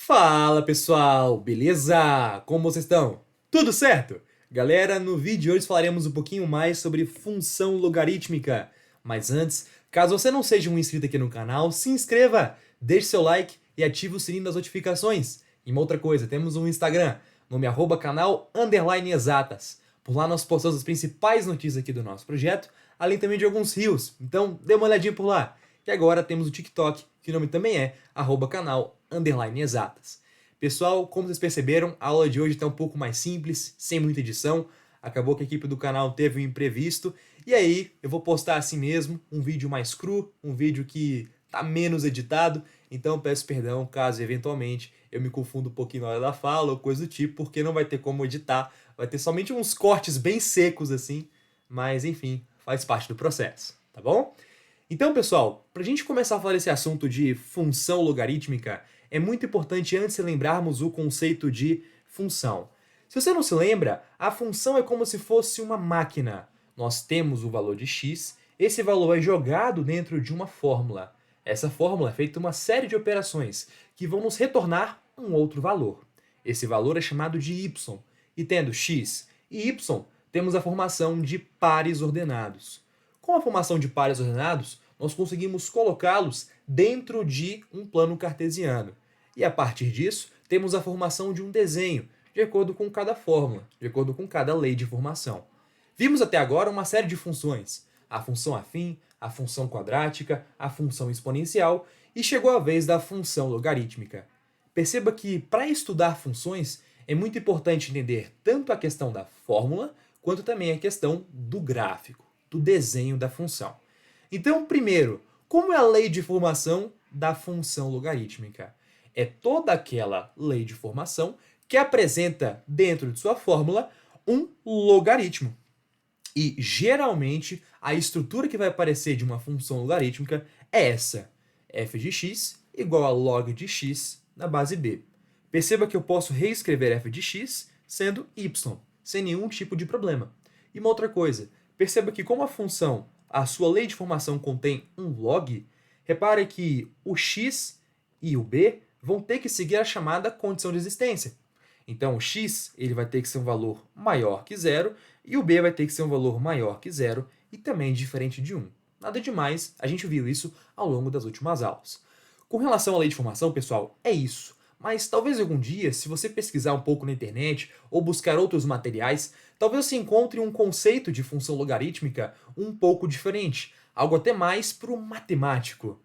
Fala pessoal, beleza? Como vocês estão? Tudo certo? Galera, no vídeo de hoje falaremos um pouquinho mais sobre função logarítmica. Mas antes, caso você não seja um inscrito aqui no canal, se inscreva, deixe seu like e ative o sininho das notificações. E uma outra coisa, temos um Instagram, nome @canal_exatas. Por lá nós postamos as principais notícias aqui do nosso projeto, além também de alguns reels, então dê uma olhadinha por lá. E agora temos o TikTok, que o nome também é @canal_exatas. Pessoal, como vocês perceberam, a aula de hoje está um pouco mais simples, sem muita edição. Acabou que a equipe do canal teve um imprevisto, e aí eu vou postar assim mesmo, um vídeo mais cru, um vídeo que tá menos editado, então peço perdão caso eventualmente eu me confunda um pouquinho na hora da fala ou coisa do tipo, porque não vai ter como editar, vai ter somente uns cortes bem secos assim, mas enfim, faz parte do processo, tá bom? Então, pessoal, para a gente começar a falar desse assunto de função logarítmica, é muito importante antes lembrarmos o conceito de função. Se você não se lembra, a função é como se fosse uma máquina. Nós temos o valor de x, esse valor é jogado dentro de uma fórmula. Essa fórmula é feita uma série de operações que vão nos retornar um outro valor. Esse valor é chamado de y, e tendo x e y, temos a formação de pares ordenados. Com a formação de pares ordenados, nós conseguimos colocá-los dentro de um plano cartesiano. E a partir disso, temos a formação de um desenho, de acordo com cada fórmula, de acordo com cada lei de formação. Vimos até agora uma série de funções, a função afim, a função quadrática, a função exponencial, e chegou a vez da função logarítmica. Perceba que, para estudar funções, é muito importante entender tanto a questão da fórmula, quanto também a questão do gráfico, do desenho da função. Então, primeiro, como é a lei de formação da função logarítmica? É toda aquela lei de formação que apresenta dentro de sua fórmula um logaritmo. E, geralmente, a estrutura que vai aparecer de uma função logarítmica é essa: f de x igual a log de x na base b. Perceba que eu posso reescrever f de x sendo y, sem nenhum tipo de problema. E uma outra coisa, perceba que como a sua lei de formação contém um log, repare que o x e o b vão ter que seguir a chamada condição de existência. Então, o x ele vai ter que ser um valor maior que zero e o b vai ter que ser um valor maior que zero e também diferente de 1. Nada demais, a gente viu isso ao longo das últimas aulas. Com relação à lei de formação, pessoal, é isso. Mas talvez algum dia, se você pesquisar um pouco na internet ou buscar outros materiais, talvez você encontre um conceito de função logarítmica um pouco diferente, algo até mais para o matemático,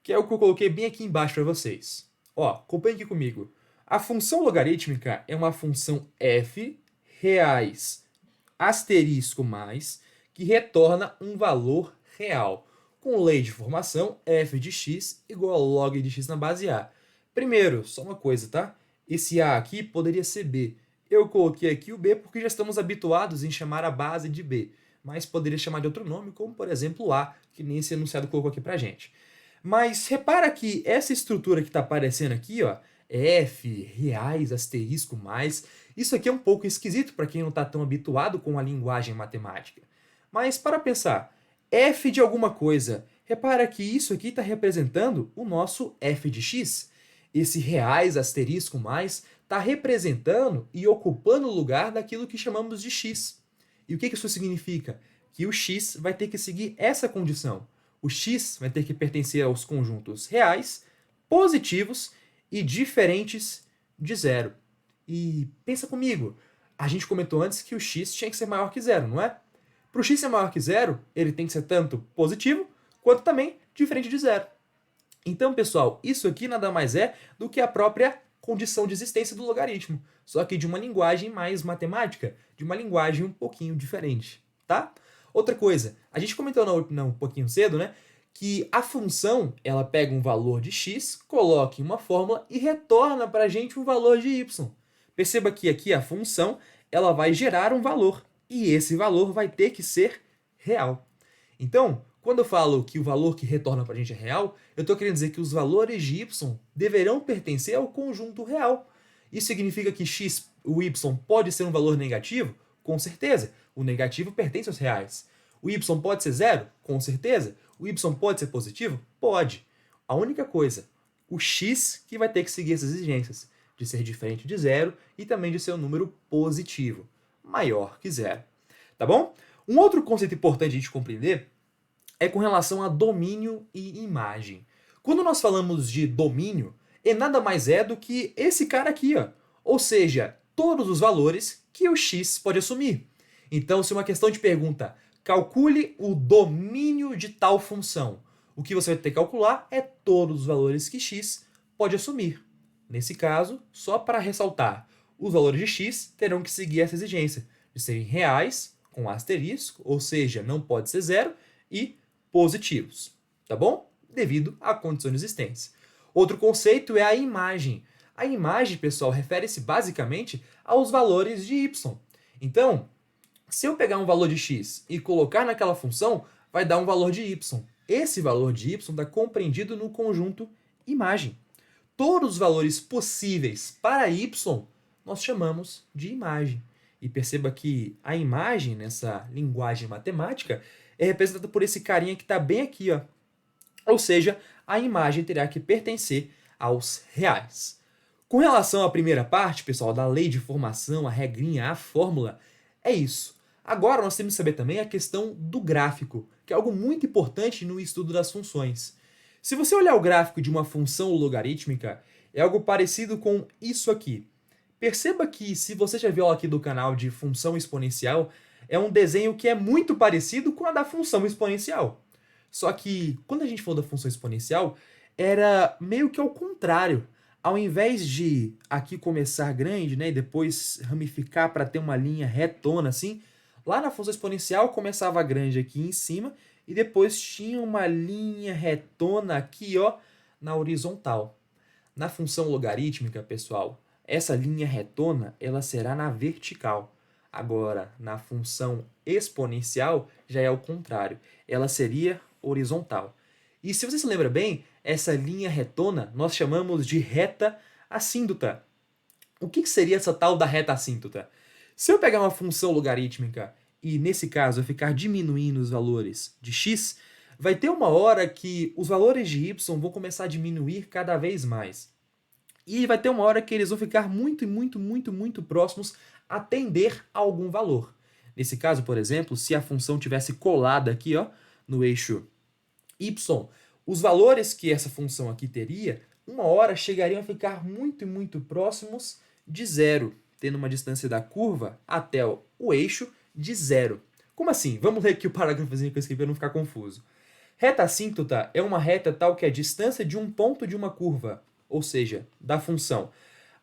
que é o que eu coloquei bem aqui embaixo para vocês. Ó, acompanhe aqui comigo. A função logarítmica é uma função f reais asterisco mais que retorna um valor real, com lei de formação f de x igual a log de x na base a. Primeiro, só uma coisa, tá? Esse a aqui poderia ser b. Eu coloquei aqui o b porque já estamos habituados em chamar a base de b, mas poderia chamar de outro nome, como por exemplo a, que nem esse enunciado colocou aqui pra gente. Mas repara que essa estrutura que está aparecendo aqui, ó, f, reais, asterisco, mais, isso aqui é um pouco esquisito para quem não está tão habituado com a linguagem matemática. Mas para pensar, f de alguma coisa, repara que isso aqui está representando o nosso f de x. Esse reais, asterisco, mais, está representando e ocupando o lugar daquilo que chamamos de x. E o que isso significa? Que o x vai ter que seguir essa condição. O x vai ter que pertencer aos conjuntos reais, positivos e diferentes de zero. E pensa comigo, a gente comentou antes que o x tinha que ser maior que zero, não é? Para o x ser maior que zero, ele tem que ser tanto positivo, quanto também diferente de zero. Então, pessoal, isso aqui nada mais é do que a própria condição de existência do logaritmo, só que de uma linguagem mais matemática, de uma linguagem um pouquinho diferente, tá? Outra coisa, a gente comentou um pouquinho cedo, né, que a função, ela pega um valor de x, coloca em uma fórmula e retorna para a gente um valor de y. Perceba que aqui a função, ela vai gerar um valor, e esse valor vai ter que ser real. Então, quando eu falo que o valor que retorna para a gente é real, eu estou querendo dizer que os valores de y deverão pertencer ao conjunto real. Isso significa que o y pode ser um valor negativo? Com certeza. O negativo pertence aos reais. O y pode ser zero? Com certeza. O y pode ser positivo? Pode. A única coisa, o x que vai ter que seguir essas exigências, de ser diferente de zero e também de ser um número positivo, maior que zero. Tá bom? Um outro conceito importante de a gente compreender é com relação a domínio e imagem. Quando nós falamos de domínio, nada mais é do que esse cara aqui, ó. Ou seja, todos os valores que o x pode assumir. Então, se uma questão te pergunta, calcule o domínio de tal função, o que você vai ter que calcular é todos os valores que x pode assumir. Nesse caso, só para ressaltar, os valores de x terão que seguir essa exigência de serem reais, com asterisco, ou seja, não pode ser zero, e positivos, tá bom? Devido à condição de existência. Outro conceito é a imagem. A imagem, pessoal, refere-se basicamente aos valores de y. Então, se eu pegar um valor de x e colocar naquela função, vai dar um valor de y. Esse valor de y está compreendido no conjunto imagem. Todos os valores possíveis para y nós chamamos de imagem. E perceba que a imagem, nessa linguagem matemática, é representada por esse carinha que está bem aqui, ó. Ou seja, a imagem terá que pertencer aos reais. Com relação à primeira parte, pessoal, da lei de formação, a regrinha, a fórmula, é isso. Agora nós temos que saber também a questão do gráfico, que é algo muito importante no estudo das funções. Se você olhar o gráfico de uma função logarítmica, é algo parecido com isso aqui. Perceba que, se você já viu aqui do canal de função exponencial, é um desenho que é muito parecido com a da função exponencial. Só que, quando a gente falou da função exponencial, era meio que ao contrário. Ao invés de aqui começar grande, né, e depois ramificar para ter uma linha retona assim, lá na função exponencial começava grande aqui em cima e depois tinha uma linha retona aqui, ó, na horizontal. Na função logarítmica, pessoal, essa linha retona ela será na vertical. Agora, na função exponencial, já é o contrário. Ela seria horizontal. E se você se lembra bem, essa linha retona nós chamamos de reta assíntota. O que seria essa tal da reta assíntota? Se eu pegar uma função logarítmica e, nesse caso, eu ficar diminuindo os valores de x, vai ter uma hora que os valores de y vão começar a diminuir cada vez mais. E vai ter uma hora que eles vão ficar muito próximos a tender a algum valor. Nesse caso, por exemplo, se a função tivesse colada aqui, ó, no eixo y, os valores que essa função aqui teria, uma hora chegariam a ficar muito próximos de zero, tendo uma distância da curva até o eixo de zero. Como assim? Vamos ler aqui o parágrafozinho que eu escrevi para não ficar confuso. Reta assíntota é uma reta tal que a distância de um ponto de uma curva, ou seja, da função,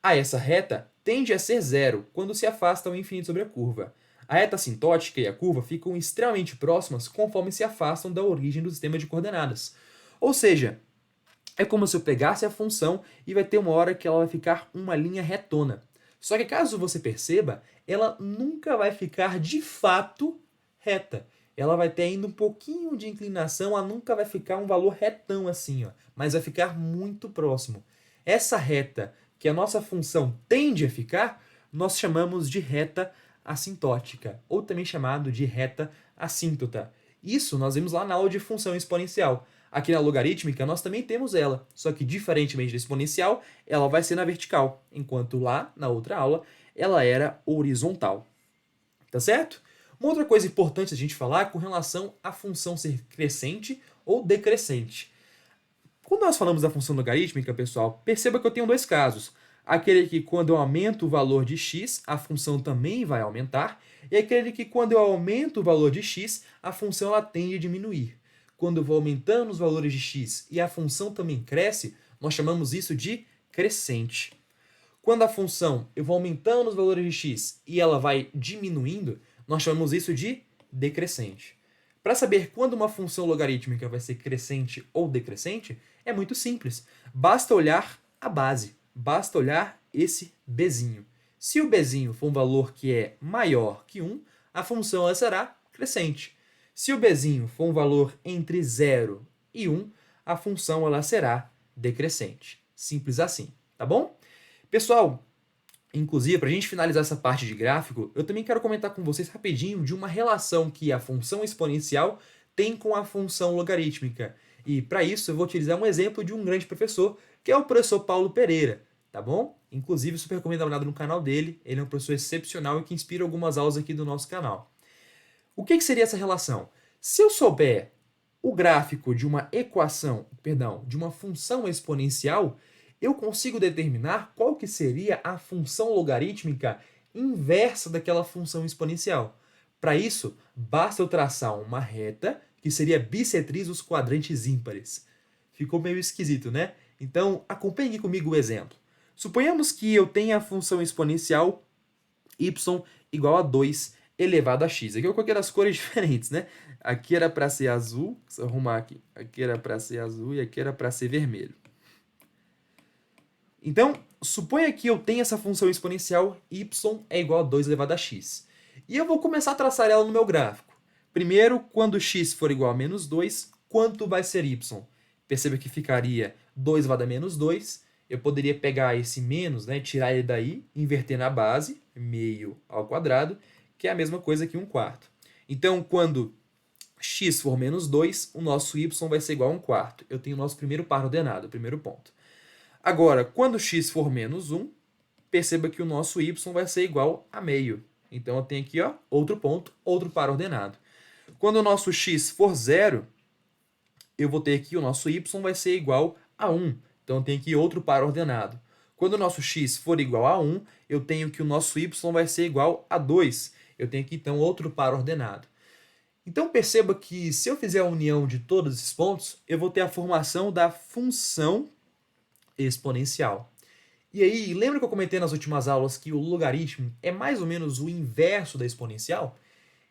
a essa reta tende a ser zero quando se afasta ao infinito sobre a curva. A reta assintótica e a curva ficam extremamente próximas conforme se afastam da origem do sistema de coordenadas. Ou seja, é como se eu pegasse a função e vai ter uma hora que ela vai ficar uma linha retona. Só que caso você perceba, ela nunca vai ficar de fato reta. Ela vai ter ainda um pouquinho de inclinação, ela nunca vai ficar um valor retão assim, ó, mas vai ficar muito próximo. Essa reta que a nossa função tende a ficar, nós chamamos de reta assintótica, ou também chamado de reta assíntota. Isso nós vimos lá na aula de função exponencial. Aqui na logarítmica nós também temos ela, só que diferentemente da exponencial, ela vai ser na vertical, enquanto lá, na outra aula, ela era horizontal. Tá certo? Uma outra coisa importante a gente falar é com relação à função ser crescente ou decrescente. Quando nós falamos da função logarítmica, pessoal, perceba que eu tenho dois casos. Aquele que quando eu aumento o valor de x, a função também vai aumentar, e aquele que quando eu aumento o valor de x, a função ela tende a diminuir. Quando eu vou aumentando os valores de x e a função também cresce, nós chamamos isso de crescente. Quando a função eu vou aumentando os valores de x e ela vai diminuindo, nós chamamos isso de decrescente. Para saber quando uma função logarítmica vai ser crescente ou decrescente, é muito simples. Basta olhar a base, basta olhar esse bzinho. Se o bzinho for um valor que é maior que 1, a função ela será crescente. Se o bzinho for um valor entre 0 e 1, a função ela será decrescente. Simples assim, tá bom? Pessoal, inclusive, para a gente finalizar essa parte de gráfico, eu também quero comentar com vocês rapidinho de uma relação que a função exponencial tem com a função logarítmica. E para isso eu vou utilizar um exemplo de um grande professor que é o professor Paulo Pereira, tá bom? Inclusive, super recomendo dar uma olhada no canal dele, ele é um professor excepcional e que inspira algumas aulas aqui do nosso canal. O que seria essa relação? Se eu souber o gráfico de uma equação, perdão, de uma função exponencial, eu consigo determinar qual que seria a função logarítmica inversa daquela função exponencial. Para isso, basta eu traçar uma reta que seria bissetriz dos quadrantes ímpares. Ficou meio esquisito, né? Então, acompanhe comigo o exemplo. Suponhamos que eu tenha a função exponencial y igual a 2 elevado a x. Aqui eu coloquei as cores diferentes, né? Aqui era para ser azul, se eu arrumar aqui. Aqui era para ser azul e aqui era para ser vermelho. Então, suponha que eu tenha essa função exponencial y é igual a 2 elevado a x. E eu vou começar a traçar ela no meu gráfico. Primeiro, quando x for igual a menos 2, quanto vai ser y? Perceba que ficaria 2 elevado a menos 2. Eu poderia pegar esse menos, né, tirar ele daí, inverter na base, meio ao quadrado, que é a mesma coisa que 1/4. Então, quando x for menos 2, o nosso y vai ser igual a 1/4. Eu tenho o nosso primeiro par ordenado, o primeiro ponto. Agora, quando x for menos 1, perceba que o nosso y vai ser igual a meio. Então, eu tenho aqui ó, outro ponto, outro par ordenado. Quando o nosso x for 0, eu vou ter aqui o nosso y vai ser igual a 1. Então, eu tenho aqui outro par ordenado. Quando o nosso x for igual a 1, eu tenho que o nosso y vai ser igual a 2. Eu tenho aqui, então, outro par ordenado. Então, perceba que se eu fizer a união de todos esses pontos, eu vou ter a formação da função exponencial. E aí, lembra que eu comentei nas últimas aulas que o logaritmo é mais ou menos o inverso da exponencial?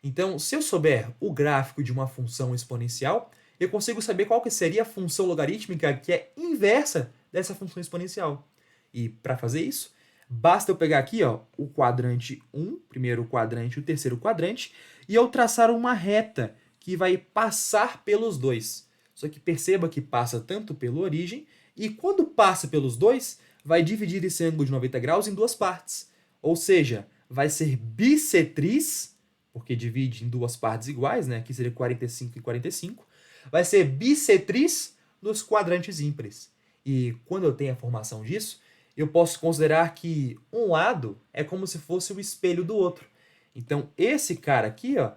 Então, se eu souber o gráfico de uma função exponencial, eu consigo saber qual que seria a função logarítmica que é inversa dessa função exponencial. E para fazer isso, basta eu pegar aqui ó, o quadrante 1, primeiro quadrante e o terceiro quadrante, e eu traçar uma reta que vai passar pelos dois. Só que perceba que passa tanto pela origem, e quando passa pelos dois, vai dividir esse ângulo de 90 graus em duas partes. Ou seja, vai ser bissetriz, porque divide em duas partes iguais, né? Aqui seria 45 e 45. Vai ser bissetriz dos quadrantes ímpares. E quando eu tenho a formação disso, eu posso considerar que um lado é como se fosse o espelho do outro. Então, esse cara aqui ó,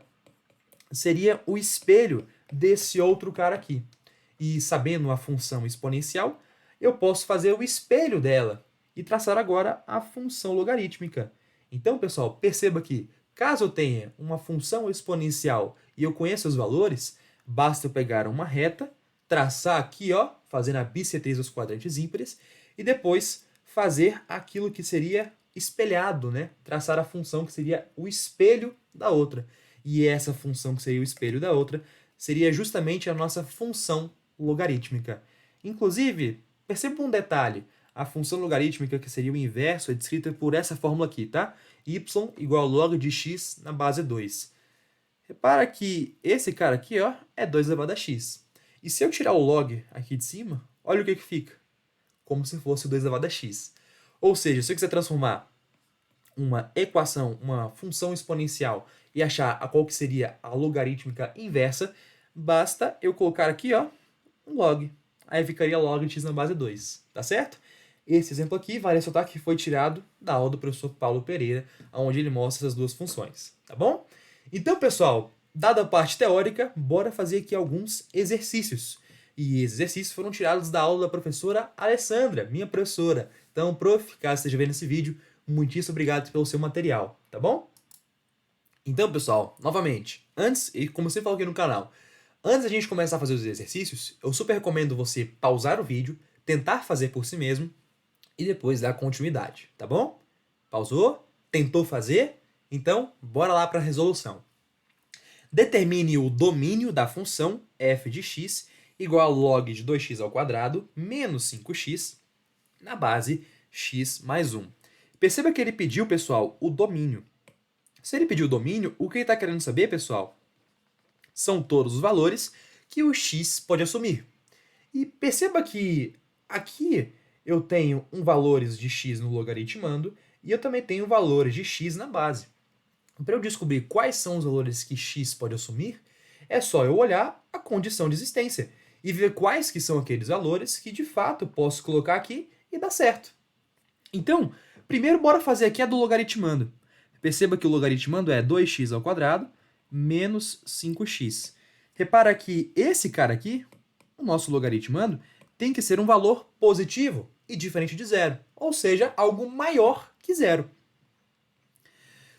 seria o espelho desse outro cara aqui. E sabendo a função exponencial, eu posso fazer o espelho dela e traçar agora a função logarítmica. Então, pessoal, perceba que caso eu tenha uma função exponencial e eu conheça os valores, basta eu pegar uma reta, traçar aqui, ó, fazendo a bissetriz dos quadrantes ímpares, e depois fazer aquilo que seria espelhado, né? Traçar a função que seria o espelho da outra. E essa função que seria o espelho da outra seria justamente a nossa função logarítmica. Inclusive, perceba um detalhe, a função logarítmica, que seria o inverso, é descrita por essa fórmula aqui, tá? Y igual log de x na base 2. Repara que esse cara aqui ó, é 2 elevado a x. E se eu tirar o log aqui de cima, olha o que fica. Como se fosse 2 elevado a x. Ou seja, se eu quiser transformar uma equação, uma função exponencial e achar a qual que seria a logarítmica inversa, basta eu colocar aqui ó, um log. Aí ficaria log de x na base 2, tá certo? Esse exemplo aqui, vale ressaltar que foi tirado da aula do professor Paulo Pereira, onde ele mostra essas duas funções, tá bom? Então, pessoal, dada a parte teórica, bora fazer aqui alguns exercícios. E esses exercícios foram tirados da aula da professora Alessandra, minha professora. Então, prof, caso esteja vendo esse vídeo, muitíssimo obrigado pelo seu material, tá bom? Então, pessoal, novamente, antes, e como você falou aqui no canal, antes da gente começar a fazer os exercícios, eu super recomendo você pausar o vídeo, tentar fazer por si mesmo e depois dar continuidade, tá bom? Pausou? Tentou fazer? Então, bora lá para a resolução. Determine o domínio da função f de x igual a log de 2x ao quadrado menos 5x na base x mais 1. Perceba que ele pediu, pessoal, o domínio. Se ele pediu o domínio, o que ele está querendo saber, pessoal, são todos os valores que o x pode assumir. E perceba que aqui eu tenho valores de x no logaritmando e eu também tenho valores de x na base. Para eu descobrir quais são os valores que x pode assumir, é só eu olhar a condição de existência. e ver quais que são aqueles valores que de fato posso colocar aqui e dar certo. Então, primeiro bora fazer aqui a do logaritmando. Perceba que o logaritmando é 2x ao quadrado menos 5x. Repara que esse cara aqui, o nosso logaritmando, tem que ser um valor positivo e diferente de zero, ou seja, algo maior que zero.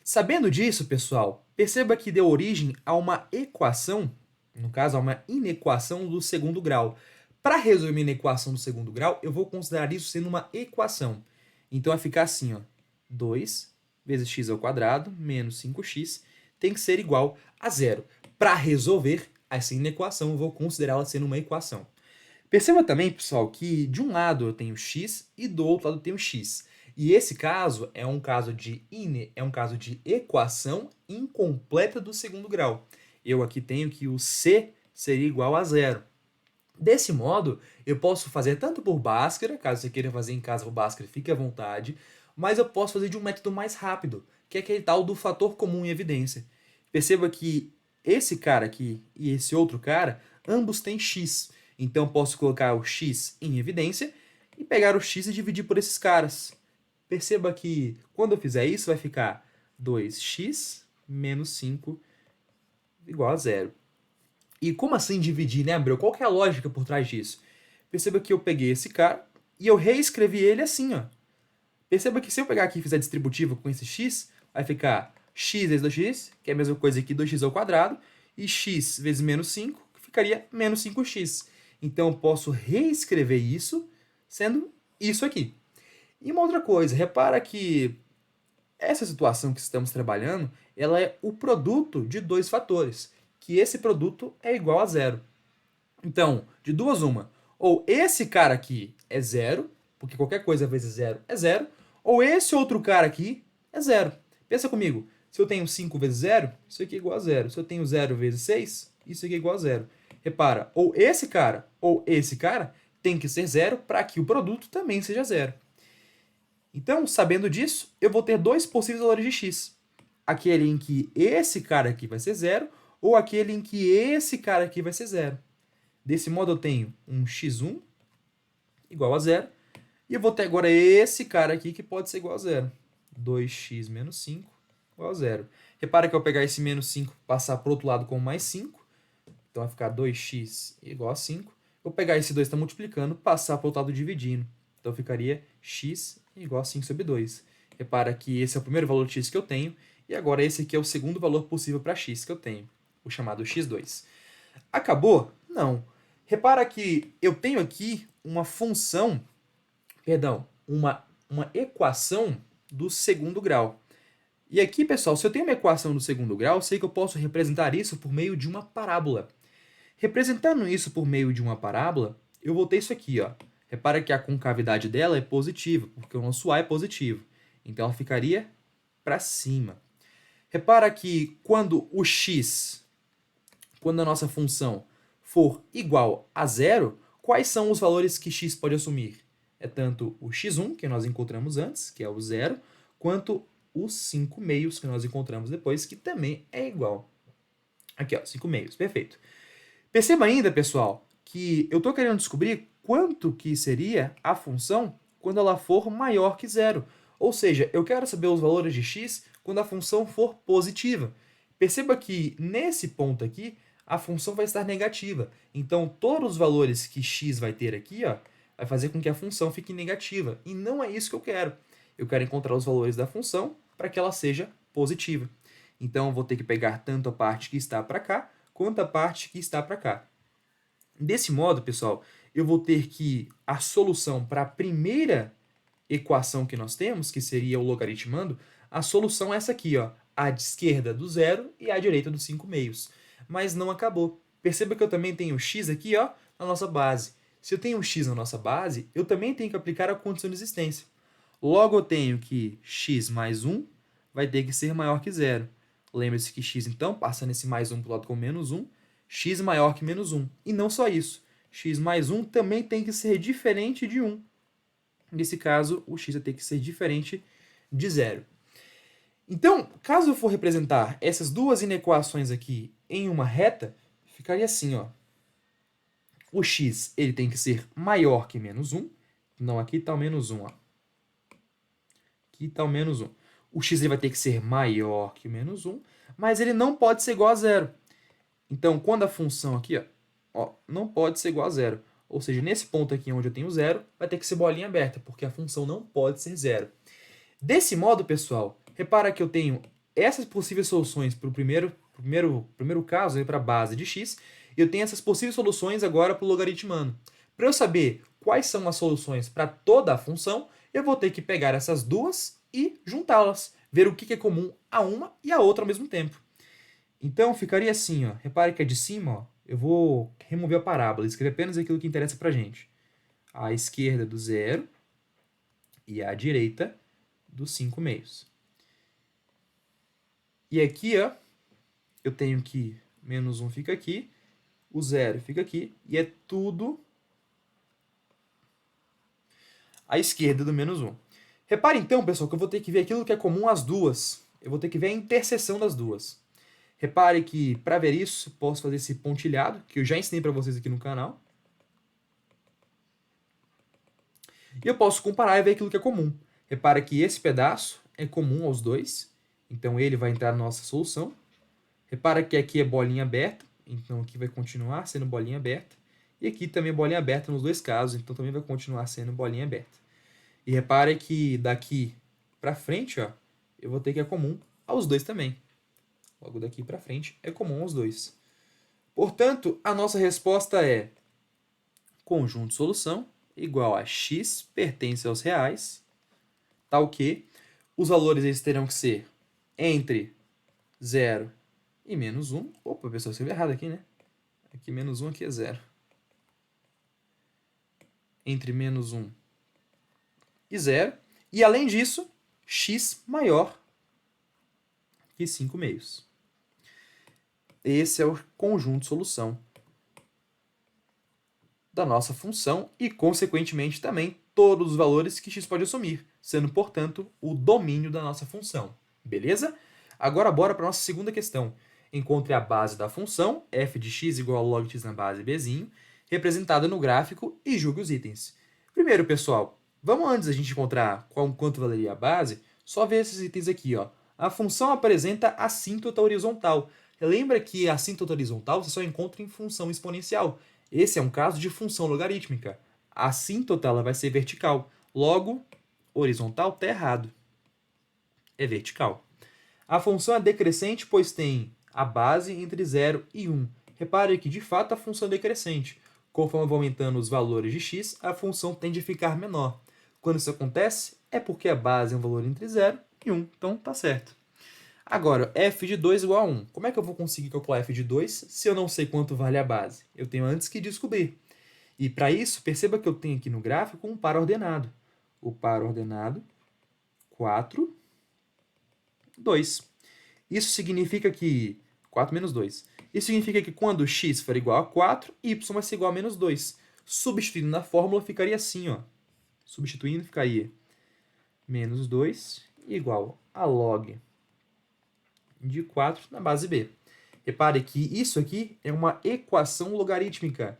Sabendo disso, pessoal, perceba que deu origem a uma equação, no caso, a uma inequação do segundo grau. Para resolver uma inequação do segundo grau, eu vou considerar isso sendo uma equação. Então vai ficar assim, ó, 2 vezes x ao quadrado menos 5x tem que ser igual a zero. Para resolver essa inequação, eu vou considerá-la sendo uma equação. Perceba também, pessoal, que de um lado eu tenho x e do outro lado eu tenho x. E esse caso é um caso de equação incompleta do segundo grau. Eu aqui tenho que o c seria igual a zero. Desse modo, eu posso fazer tanto por Bhaskara, caso você queira fazer em casa por Bhaskara, fique à vontade, mas eu posso fazer de um método mais rápido, que é aquele tal do fator comum em evidência. Perceba que esse cara aqui e esse outro cara, ambos têm x. Então, eu posso colocar o x em evidência e pegar o x e dividir por esses caras. Perceba que, quando eu fizer isso, vai ficar 2x menos 5 igual a zero. E como assim dividir, né, Abreu? Qual que é a lógica por trás disso? Perceba que eu peguei esse cara e eu reescrevi ele assim, ó. Perceba que se eu pegar aqui e fizer distributiva com esse x, vai ficar x vezes 2x, que é a mesma coisa que 2x ao quadrado, e x vezes menos 5, que ficaria menos 5x. Então, eu posso reescrever isso sendo isso aqui. E uma outra coisa, repara que essa situação que estamos trabalhando, ela é o produto de dois fatores, que esse produto é igual a zero. Então, de duas uma, ou esse cara aqui é zero, porque qualquer coisa vezes zero é zero, ou esse outro cara aqui é zero. Pensa comigo, se eu tenho 5 vezes zero, isso aqui é igual a zero. Se eu tenho 0 vezes 6, isso aqui é igual a zero. Repara, ou esse cara tem que ser zero para que o produto também seja zero. Então, sabendo disso, eu vou ter dois possíveis valores de x. Aquele em que esse cara aqui vai ser zero, ou aquele em que esse cara aqui vai ser zero. Desse modo, eu tenho um x1 igual a zero, e eu vou ter agora esse cara aqui que pode ser igual a zero. 2x menos 5 igual a zero. Repara que eu pegar esse menos 5 e passar para o outro lado com mais 5, então vai ficar 2x igual a 5. Vou pegar esse 2 que está multiplicando, passar para o outro lado dividindo. Então ficaria x igual a 5 sobre 2. Repara que esse é o primeiro valor de x que eu tenho, e agora esse aqui é o segundo valor possível para x que eu tenho, o chamado x2. Acabou? Não. Repara que eu tenho aqui uma função, uma equação do segundo grau. E aqui, pessoal, se eu tenho uma equação do segundo grau, eu sei que eu posso representar isso por meio de uma parábola. Representando isso por meio de uma parábola, eu vou ter isso aqui, ó. Repara que a concavidade dela é positiva, porque o nosso a é positivo. Então, ela ficaria para cima. Repara que quando a nossa função for igual a zero, quais são os valores que x pode assumir? É tanto o x1, que nós encontramos antes, que é o zero, quanto os 5 meios que nós encontramos depois, que também é igual. Aqui, ó, 5 meios, perfeito. Perceba ainda, pessoal, que eu estou querendo descobrir quanto que seria a função quando ela for maior que zero. Ou seja, eu quero saber os valores de x quando a função for positiva. Perceba que nesse ponto aqui, a função vai estar negativa. Então, todos os valores que x vai ter aqui, ó, vai fazer com que a função fique negativa. E não é isso que eu quero. Eu quero encontrar os valores da função para que ela seja positiva. Então, eu vou ter que pegar tanto a parte que está para cá, quanto a parte que está para cá. Desse modo, pessoal, eu vou ter que a solução para a primeira equação que nós temos, que seria o logaritmando, a solução é essa aqui, ó, a de esquerda do zero e a direita dos 5 meios. Mas não acabou. Perceba que eu também tenho x aqui, ó, na nossa base. Se eu tenho x na nossa base, eu também tenho que aplicar a condição de existência. Logo, eu tenho que x mais 1 vai ter que ser maior que zero. Lembre-se que x, então, passando esse mais 1 para o lado com menos 1, x maior que menos 1. E não só isso, x mais 1 também tem que ser diferente de 1. Nesse caso, o x vai ter que ser diferente de zero. Então, caso eu for representar essas duas inequações aqui em uma reta, ficaria assim, ó. O x ele tem que ser maior que menos 1. Não, aqui está o menos 1. Ó. Aqui está o menos 1. O x ele vai ter que ser maior que menos 1, mas ele não pode ser igual a zero. Então, quando a função aqui não pode ser igual a zero, ou seja, nesse ponto aqui onde eu tenho zero, vai ter que ser bolinha aberta, porque a função não pode ser zero. Desse modo, pessoal, repara que eu tenho essas possíveis soluções para o primeiro caso, para a base de x, e eu tenho essas possíveis soluções agora para o logaritmano. Para eu saber quais são as soluções para toda a função, eu vou ter que pegar essas duas e juntá-las, ver o que é comum a uma e a outra ao mesmo tempo. Então, ficaria assim, ó. Repare que a de cima, eu vou remover a parábola, escrever apenas aquilo que interessa para a gente. A esquerda do zero e a direita dos 5 meios. E aqui, ó, eu tenho que menos 1 fica aqui, o zero fica aqui, e é tudo à esquerda do menos 1. Repare então, pessoal, que eu vou ter que ver aquilo que é comum às duas. Eu vou ter que ver a interseção das duas. Repare que, para ver isso, posso fazer esse pontilhado, que eu já ensinei para vocês aqui no canal. E eu posso comparar e ver aquilo que é comum. Repare que esse pedaço é comum aos dois, então ele vai entrar na nossa solução. Repara que aqui é bolinha aberta, então aqui vai continuar sendo bolinha aberta. E aqui também é bolinha aberta nos dois casos, então também vai continuar sendo bolinha aberta. E repare que daqui para frente, ó, eu vou ter que é comum aos dois também. Logo daqui para frente é comum aos dois. Portanto, a nossa resposta é conjunto de solução igual a x pertence aos reais, tal que os valores eles terão que ser entre 0 e menos 1. Opa, pessoal, escrevi errado aqui, né? Aqui menos 1, aqui é 0. Entre menos 1 e 0. E, além disso, x maior que 5 meios. Esse é o conjunto de solução da nossa função e, consequentemente, também todos os valores que x pode assumir, sendo, portanto, o domínio da nossa função. Beleza? Agora, bora para a nossa segunda questão. Encontre a base da função, f de x igual a log x na base bzinho, representada no gráfico, e julgue os itens. Primeiro, pessoal, vamos antes da gente encontrar quanto valeria a base, só ver esses itens aqui. Ó. A função apresenta assíntota horizontal. Lembra que a assíntota horizontal você só encontra em função exponencial. Esse é um caso de função logarítmica. A assíntota ela vai ser vertical. Logo, horizontal está errado. É vertical. A função é decrescente, pois tem a base entre 0 e 1. Repare que, de fato, a função é decrescente. Conforme vão aumentando os valores de x, a função tende a ficar menor. Quando isso acontece, é porque a base é um valor entre 0 e 1. Então, está certo. Agora, f de 2 igual a 1. Como é que eu vou conseguir calcular f de 2 se eu não sei quanto vale a base? Eu tenho antes que descobrir. E para isso, perceba que eu tenho aqui no gráfico um par ordenado. O par ordenado 4, 2. Isso significa que 4 menos 2. Isso significa que quando x for igual a 4, y vai ser igual a menos 2. Substituindo na fórmula, ficaria assim. Ó. Substituindo, ficaria menos 2 igual a log de 4 na base b. Repare que isso aqui é uma equação logarítmica.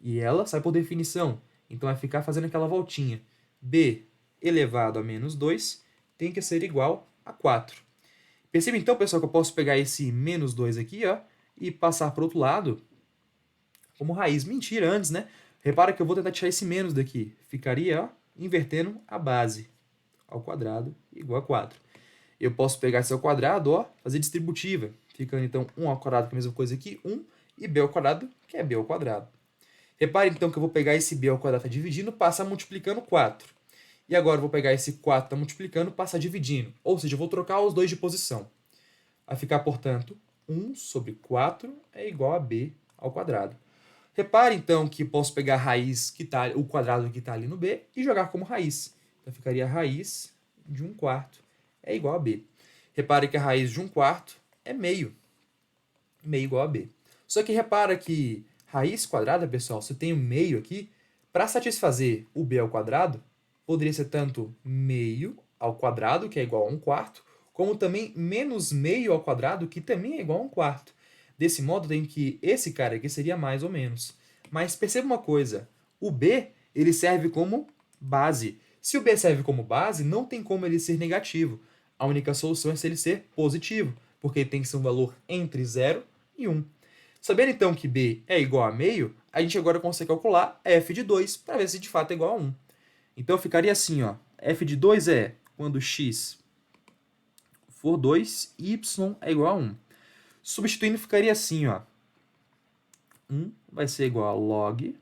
E ela sai por definição. Então, vai ficar fazendo aquela voltinha. b elevado a menos 2 tem que ser igual a 4. Perceba então, pessoal, que eu posso pegar esse menos 2 aqui, ó, e passar para o outro lado como raiz. Mentira, antes, né? Repara que eu vou tentar tirar esse menos daqui. Ficaria, ó, invertendo a base ao quadrado igual a 4. Eu posso pegar esse ao quadrado, ó, fazer distributiva. Ficando, então, 1 ao quadrado, que é a mesma coisa aqui, 1, e b ao quadrado, que é b ao quadrado. Repare, então, que eu vou pegar esse b ao quadrado, tá dividindo, passar multiplicando 4. E agora eu vou pegar esse 4, tá multiplicando, passar dividindo. Ou seja, eu vou trocar os dois de posição. Vai ficar, portanto, 1 sobre 4 é igual a b ao quadrado. Repare, então, que posso pegar a raiz, o quadrado que está ali no b, e jogar como raiz. Então, ficaria a raiz de 1/4 é igual a b. Repare que a raiz de 1/4 é meio. Meio igual a b. Só que repara que raiz quadrada, pessoal, se eu tenho meio aqui, para satisfazer o b ao quadrado, poderia ser tanto meio ao quadrado, que é igual a 1/4, como também menos meio ao quadrado, que também é igual a 1/4. Desse modo, tem que esse cara aqui seria mais ou menos. Mas perceba uma coisa, o b ele serve como base. Se o b serve como base, não tem como ele ser negativo. A única solução é se ele ser positivo, porque ele tem que ser um valor entre 0 e 1. Sabendo então que b é igual a meio, a gente agora consegue calcular f de 2 para ver se de fato é igual a 1. Então ficaria assim, ó, f de 2 é quando x for 2 e y é igual a 1. Substituindo ficaria assim, ó, 1 vai ser igual a log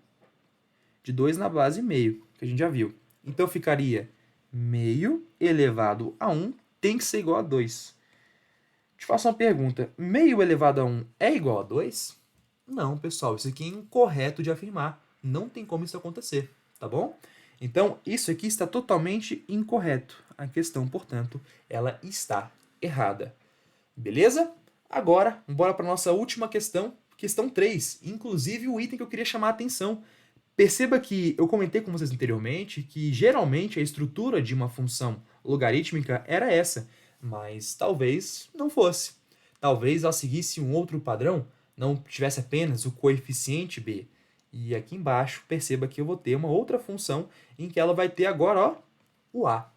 de 2 na base meio, que a gente já viu. Então ficaria meio elevado a 1 tem que ser igual a 2. Te faço uma pergunta, meio elevado a 1 é igual a 2? Não, pessoal, isso aqui é incorreto de afirmar. Não tem como isso acontecer, tá bom? Então, isso aqui está totalmente incorreto. A questão, portanto, ela está errada. Beleza? Agora, bora para a nossa última questão, questão 3. Inclusive, o item que eu queria chamar a atenção. Perceba que eu comentei com vocês anteriormente que, geralmente, a estrutura de uma função logarítmica era essa, mas talvez não fosse. Talvez ela seguisse um outro padrão, não tivesse apenas o coeficiente b. E aqui embaixo, perceba que eu vou ter uma outra função em que ela vai ter agora, ó, o a.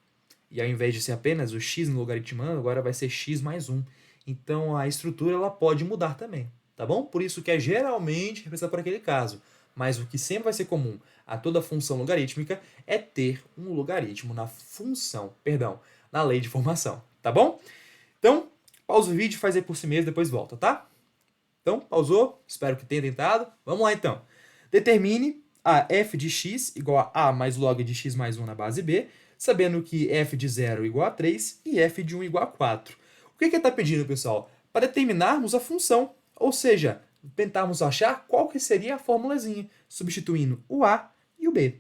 E ao invés de ser apenas o x no logaritmando, agora vai ser x mais 1. Então, a estrutura ela pode mudar também, tá bom? Por isso que é geralmente representado por aquele caso. Mas o que sempre vai ser comum a toda função logarítmica é ter um logaritmo na função, perdão, na lei de formação, tá bom? Então, pausa o vídeo, faz aí por si mesmo, depois volta, tá? Então, pausou? Espero que tenha tentado. Vamos lá, então. Determine a f de x igual a mais log de x mais 1 na base b, sabendo que f de 0 igual a 3 e f de 1 igual a 4. O que ele está pedindo, pessoal? Para determinarmos a função, ou seja, tentarmos achar qual que seria a formulazinha, substituindo o a e o b.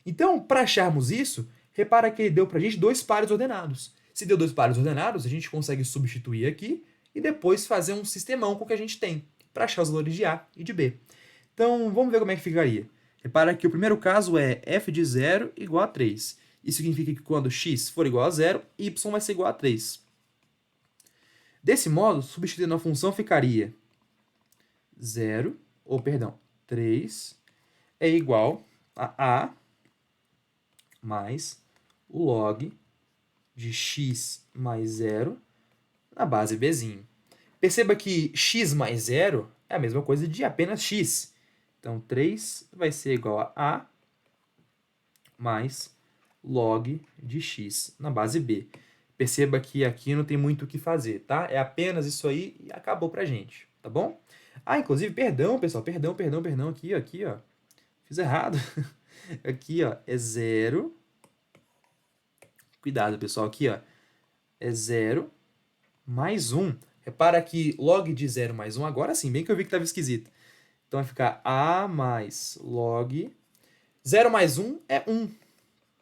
Então, para acharmos isso, repara que ele deu para a gente dois pares ordenados. Se deu dois pares ordenados, a gente consegue substituir aqui e depois fazer um sistemão com o que a gente tem, para achar os valores de a e de b. Então, vamos ver como é que ficaria. Repara que o primeiro caso é f de 0 igual a 3. Isso significa que quando x for igual a 0, y vai ser igual a 3. Desse modo, substituindo a função, ficaria 3 é igual a mais o log de x mais 0 na base bzinho. Perceba que x mais 0 é a mesma coisa de apenas x. Então, 3 vai ser igual a mais log de x na base b. Perceba que aqui não tem muito o que fazer, tá? É apenas isso aí e acabou pra gente, tá bom? Ah, inclusive, perdão, pessoal, perdão, aqui, ó. Fiz errado. Aqui, ó, é 0. Cuidado, pessoal, aqui, ó, é 0 mais 1. Repara que log de 0 mais 1, agora sim, bem que eu vi que estava esquisito. Então vai ficar a mais log. 0 mais 1 é 1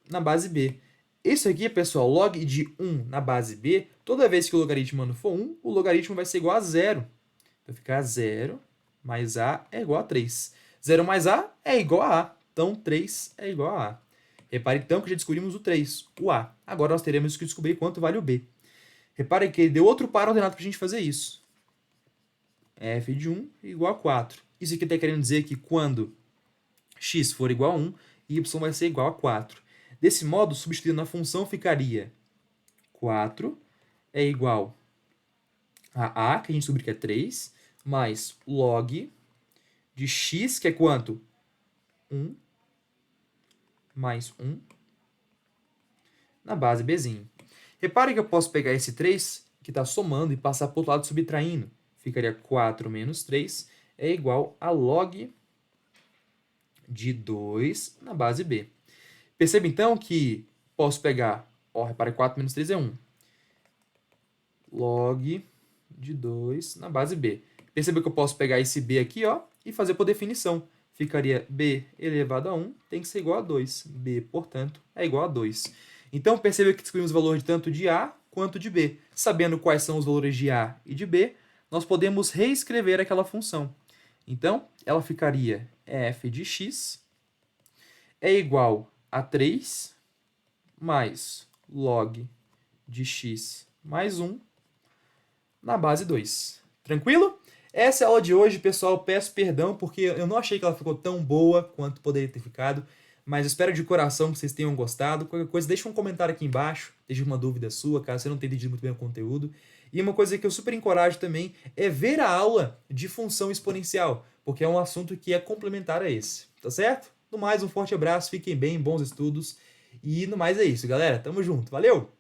na base b. Isso aqui, pessoal, log de 1 na base b, toda vez que o logaritmo for 1, o logaritmo vai ser igual a 0. Então vai ficar 0 mais a é igual a 3. 0 mais a é igual a a. Então 3 é igual a a. Repare então que já descobrimos o 3, o a. Agora nós teremos que descobrir quanto vale o b. Repare que ele deu outro par ordenado para a gente fazer isso. f de 1 igual a 4. Isso aqui está querendo dizer que quando x for igual a 1, y vai ser igual a 4. Desse modo, substituindo a função, ficaria 4 é igual a que a gente descobriu que é 3, mais log de x, que é quanto? 1, mais 1, na base bzinho. Repare que eu posso pegar esse 3, que está somando, e passar para o outro lado subtraindo. Ficaria 4 menos 3 é igual a log de 2 na base b. Perceba, então, que posso pegar, ó, repare, 4 menos 3 é 1. Log de 2 na base b. Perceba que eu posso pegar esse b aqui, ó, e fazer por definição. Ficaria b elevado a 1 tem que ser igual a 2. b, portanto, é igual a 2. Então, perceba que descobrimos o valor de tanto de a quanto de b. Sabendo quais são os valores de a e de b, nós podemos reescrever aquela função. Então, ela ficaria f de x é igual a 3 mais log de x mais 1 na base 2. Tranquilo? Essa é a aula de hoje, pessoal. Peço perdão porque eu não achei que ela ficou tão boa quanto poderia ter ficado, mas espero de coração que vocês tenham gostado. Qualquer coisa, deixa um comentário aqui embaixo, deixa uma dúvida sua, caso você não tenha entendido muito bem o conteúdo. E uma coisa que eu super encorajo também é ver a aula de função exponencial, porque é um assunto que é complementar a esse, tá certo? No mais, um forte abraço, fiquem bem, bons estudos. E no mais é isso, galera. Tamo junto. Valeu!